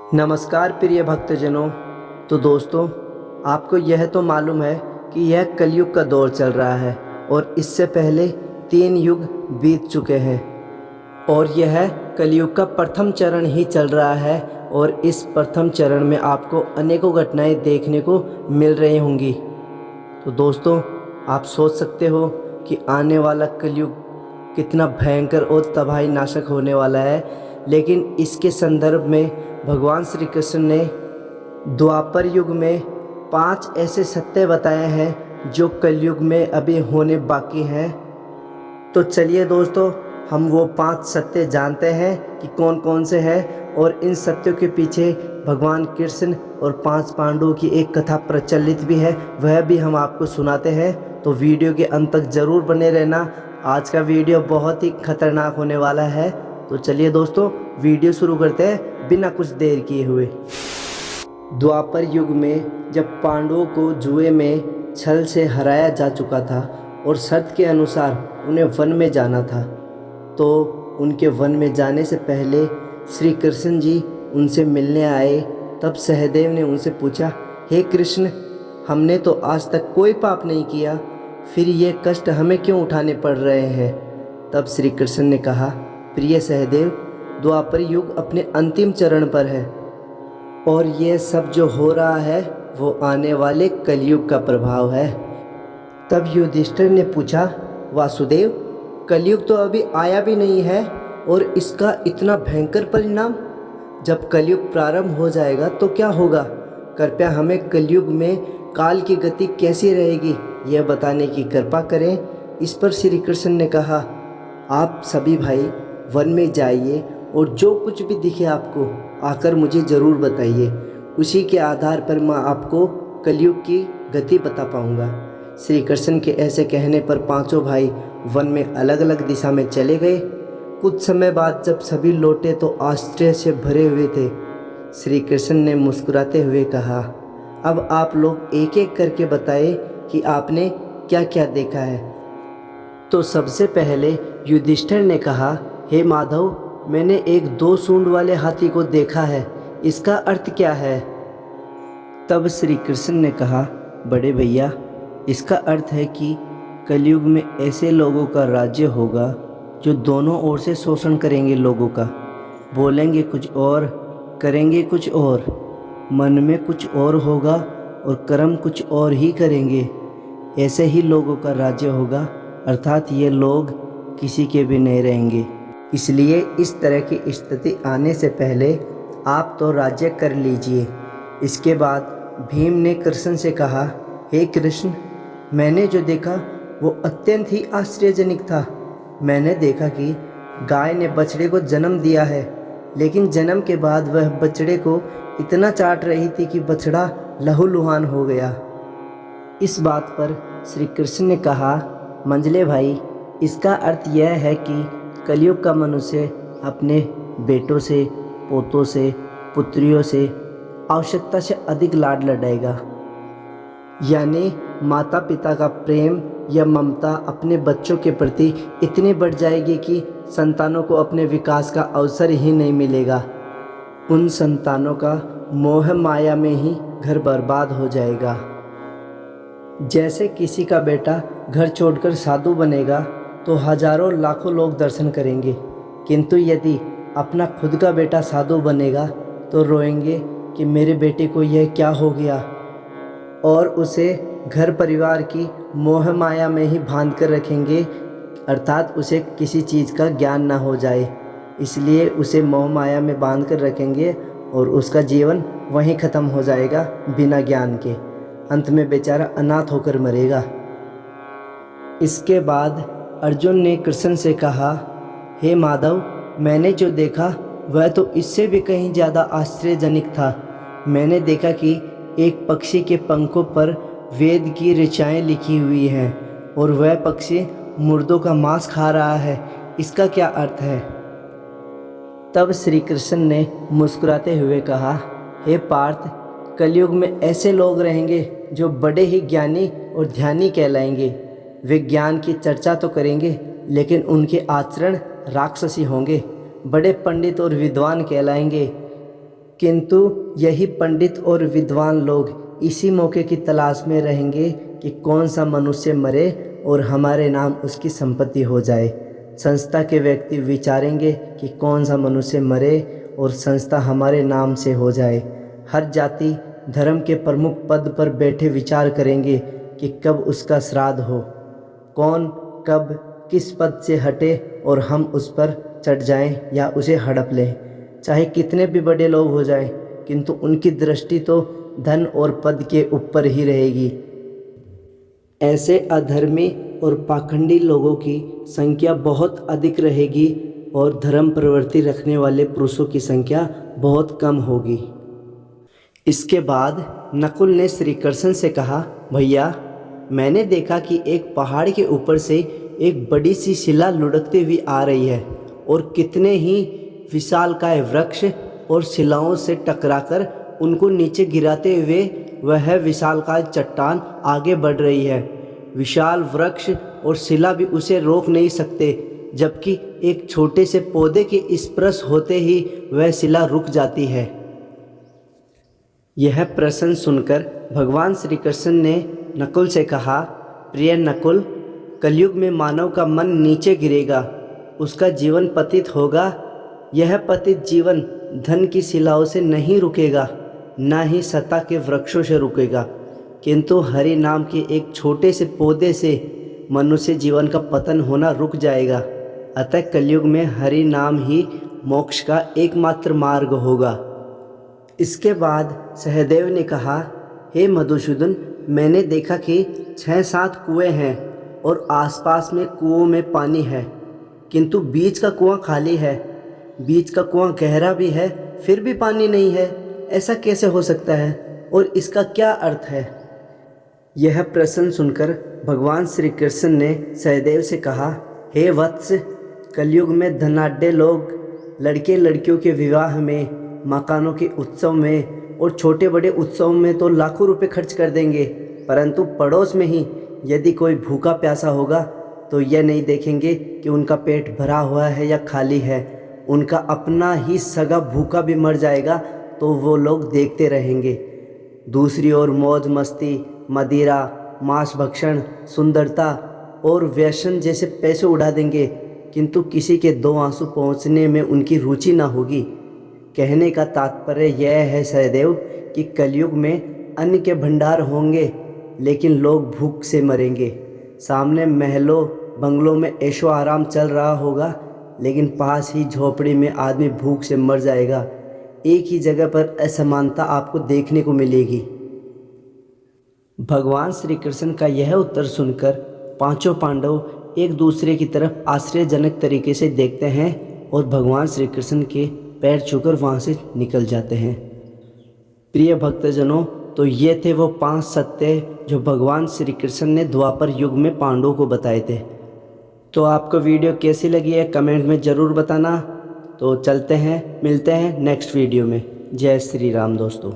नमस्कार प्रिय भक्तजनों। तो दोस्तों, आपको यह तो मालूम है कि यह कलयुग का दौर चल रहा है और इससे पहले 3 युग बीत चुके हैं और यह कलयुग का प्रथम चरण ही चल रहा है। और इस प्रथम चरण में आपको अनेकों घटनाएं देखने को मिल रही होंगी। तो दोस्तों, आप सोच सकते हो कि आने वाला कलयुग कितना भयंकर और तबाही नाशक होने वाला है। लेकिन इसके संदर्भ में भगवान श्री कृष्ण ने द्वापर युग में 5 ऐसे सत्य बताए हैं जो कलयुग में अभी होने बाकी हैं। तो चलिए दोस्तों, हम वो 5 सत्य जानते हैं कि कौन कौन से हैं और इन सत्यों के पीछे भगवान कृष्ण और 5 पांडवों की एक कथा प्रचलित भी है, वह भी हम आपको सुनाते हैं। तो वीडियो के अंत तक ज़रूर बने रहना। आज का वीडियो बहुत ही खतरनाक होने वाला है। तो चलिए दोस्तों, वीडियो शुरू करते हैं बिना कुछ देर किए हुए। द्वापर युग में जब पांडवों को जुए में छल से हराया जा चुका था और शर्त के अनुसार उन्हें वन में जाना था, तो उनके वन में जाने से पहले श्री कृष्ण जी उनसे मिलने आए। तब सहदेव ने उनसे पूछा, हे कृष्ण, हमने तो आज तक कोई पाप नहीं किया, फिर ये कष्ट हमें क्यों उठाने पड़ रहे हैं? तब श्री कृष्ण ने कहा, प्रिय सहदेव, द्वापर युग अपने अंतिम चरण पर है और ये सब जो हो रहा है वो आने वाले कलयुग का प्रभाव है। तब युधिष्ठिर ने पूछा, वासुदेव, कलयुग तो अभी आया भी नहीं है और इसका इतना भयंकर परिणाम? जब कलयुग प्रारंभ हो जाएगा तो क्या होगा? कृपया हमें कलयुग में काल की गति कैसी रहेगी यह बताने की कृपा करें। इस पर श्री कृष्ण ने कहा, आप सभी भाई वन में जाइए और जो कुछ भी दिखे आपको आकर मुझे ज़रूर बताइए। उसी के आधार पर मैं आपको कलयुग की गति बता पाऊँगा। श्री कृष्ण के ऐसे कहने पर पांचों भाई वन में अलग अलग दिशा में चले गए। कुछ समय बाद जब सभी लौटे तो आश्चर्य से भरे हुए थे। श्री कृष्ण ने मुस्कुराते हुए कहा, अब आप लोग एक एक करके बताएं कि आपने क्या क्या देखा है। तो सबसे पहले युधिष्ठिर ने कहा, हे माधव, मैंने एक 2 सूंड वाले हाथी को देखा है, इसका अर्थ क्या है? तब श्री कृष्ण ने कहा, बड़े भैया, इसका अर्थ है कि कलयुग में ऐसे लोगों का राज्य होगा जो दोनों ओर से शोषण करेंगे लोगों का, बोलेंगे कुछ और, करेंगे कुछ और, मन में कुछ और होगा और कर्म कुछ और ही करेंगे। ऐसे ही लोगों का राज्य होगा, अर्थात ये लोग किसी के भी नहीं रहेंगे। इसलिए इस तरह की स्थिति आने से पहले आप तो राज्य कर लीजिए। इसके बाद भीम ने कृष्ण से कहा, हे कृष्ण, मैंने जो देखा वो अत्यंत ही आश्चर्यजनक था। मैंने देखा कि गाय ने बछड़े को जन्म दिया है, लेकिन जन्म के बाद वह बछड़े को इतना चाट रही थी कि बछड़ा लहूलुहान हो गया। इस बात पर श्री कृष्ण ने कहा, मंझले भाई, इसका अर्थ यह है कि कलयुग का मनुष्य अपने बेटों से, पोतों से, पुत्रियों से आवश्यकता से अधिक लाड लड़ाएगा। यानी माता पिता का प्रेम या ममता अपने बच्चों के प्रति इतनी बढ़ जाएगी कि संतानों को अपने विकास का अवसर ही नहीं मिलेगा। उन संतानों का मोह माया में ही घर बर्बाद हो जाएगा। जैसे किसी का बेटा घर छोड़कर साधु बनेगा तो हजारों लाखों लोग दर्शन करेंगे, किंतु यदि अपना खुद का बेटा साधु बनेगा तो रोएंगे कि मेरे बेटे को यह क्या हो गया, और उसे घर परिवार की मोह माया में ही बांध कर रखेंगे, अर्थात उसे किसी चीज़ का ज्ञान ना हो जाए, इसलिए उसे मोह माया में बांध कर रखेंगे और उसका जीवन वहीं ख़त्म हो जाएगा बिना ज्ञान के। अंत में बेचारा अनाथ होकर मरेगा। इसके बाद अर्जुन ने कृष्ण से कहा, हे माधव, मैंने जो देखा वह तो इससे भी कहीं ज़्यादा आश्चर्यजनक था। मैंने देखा कि एक पक्षी के पंखों पर वेद की ऋचाएँ लिखी हुई हैं और वह पक्षी मुर्दों का मांस खा रहा है। इसका क्या अर्थ है? तब श्री कृष्ण ने मुस्कुराते हुए कहा, हे पार्थ, कलयुग में ऐसे लोग रहेंगे जो बड़े ही ज्ञानी और ध्यानी कहलाएंगे। वे ज्ञान की चर्चा तो करेंगे, लेकिन उनके आचरण राक्षसी होंगे। बड़े पंडित और विद्वान कहलाएंगे, किंतु यही पंडित और विद्वान लोग इसी मौके की तलाश में रहेंगे कि कौन सा मनुष्य मरे और हमारे नाम उसकी संपत्ति हो जाए। संस्था के व्यक्ति विचारेंगे कि कौन सा मनुष्य मरे और संस्था हमारे नाम से हो जाए। हर जाति धर्म के प्रमुख पद पर बैठे विचार करेंगे कि कब उसका श्राद्ध हो, कौन कब किस पद से हटे और हम उस पर चढ़ जाएं या उसे हड़प लें। चाहे कितने भी बड़े लोग हो जाएं, किंतु उनकी दृष्टि तो धन और पद के ऊपर ही रहेगी। ऐसे अधर्मी और पाखंडी लोगों की संख्या बहुत अधिक रहेगी और धर्म प्रवृत्ति रखने वाले पुरुषों की संख्या बहुत कम होगी। इसके बाद नकुल ने श्री कृष्ण से कहा, भैया मैंने देखा कि एक पहाड़ के ऊपर से एक बड़ी सी शिला लुढ़कती हुई आ रही है और कितने ही विशालकाय वृक्ष और शिलाओं से टकराकर उनको नीचे गिराते हुए वह विशालकाय चट्टान आगे बढ़ रही है। विशाल वृक्ष और शिला भी उसे रोक नहीं सकते, जबकि एक छोटे से पौधे के स्पर्श होते ही वह शिला रुक जाती है। यह प्रश्न सुनकर भगवान श्री कृष्ण ने नकुल से कहा, प्रिय नकुल, कलयुग में मानव का मन नीचे गिरेगा, उसका जीवन पतित होगा। यह पतित जीवन धन की शिलाओं से नहीं रुकेगा, ना ही सत्ता के वृक्षों से रुकेगा, किंतु हरि नाम के एक छोटे से पौधे से मनुष्य जीवन का पतन होना रुक जाएगा। अतः कलयुग में हरि नाम ही मोक्ष का एकमात्र मार्ग होगा। इसके बाद सहदेव ने कहा, हे मधुसूदन, मैंने देखा कि 6-7 कुएं हैं और आसपास में कुओं में पानी है, किंतु बीच का कुआं खाली है। बीच का कुआं गहरा भी है, फिर भी पानी नहीं है। ऐसा कैसे हो सकता है और इसका क्या अर्थ है? यह प्रश्न सुनकर भगवान श्री कृष्ण ने सहदेव से कहा, हे वत्स, कलयुग में धनाढ्य लोग लड़के लड़कियों के विवाह में, मकानों के उत्सव में और छोटे बड़े उत्सवों में तो लाखों रुपए खर्च कर देंगे, परंतु पड़ोस में ही यदि कोई भूखा प्यासा होगा तो यह नहीं देखेंगे कि उनका पेट भरा हुआ है या खाली है। उनका अपना ही सगा भूखा भी मर जाएगा तो वो लोग देखते रहेंगे। दूसरी ओर मौज मस्ती, मदिरा, मांस भक्षण, सुंदरता और व्यसन जैसे पैसे उड़ा देंगे, किंतु किसी के 2 आंसू पहुँचने में उनकी रुचि ना होगी। कहने का तात्पर्य यह है सहदेव कि कलयुग में अन्न के भंडार होंगे, लेकिन लोग भूख से मरेंगे। सामने महलों बंगलों में ऐशो आराम चल रहा होगा, लेकिन पास ही झोपड़ी में आदमी भूख से मर जाएगा। एक ही जगह पर असमानता आपको देखने को मिलेगी। भगवान श्री कृष्ण का यह उत्तर सुनकर पांचों पांडव एक दूसरे की तरफ आश्चर्यजनक तरीके से देखते हैं और भगवान श्री कृष्ण के पैर छूकर वहाँ से निकल जाते हैं। प्रिय भक्तजनों, तो ये थे वो 5 सत्य जो भगवान श्री कृष्ण ने द्वापर युग में पांडवों को बताए थे। तो आपको वीडियो कैसी लगी है कमेंट में ज़रूर बताना। तो चलते हैं, मिलते हैं नेक्स्ट वीडियो में। जय श्री राम दोस्तों।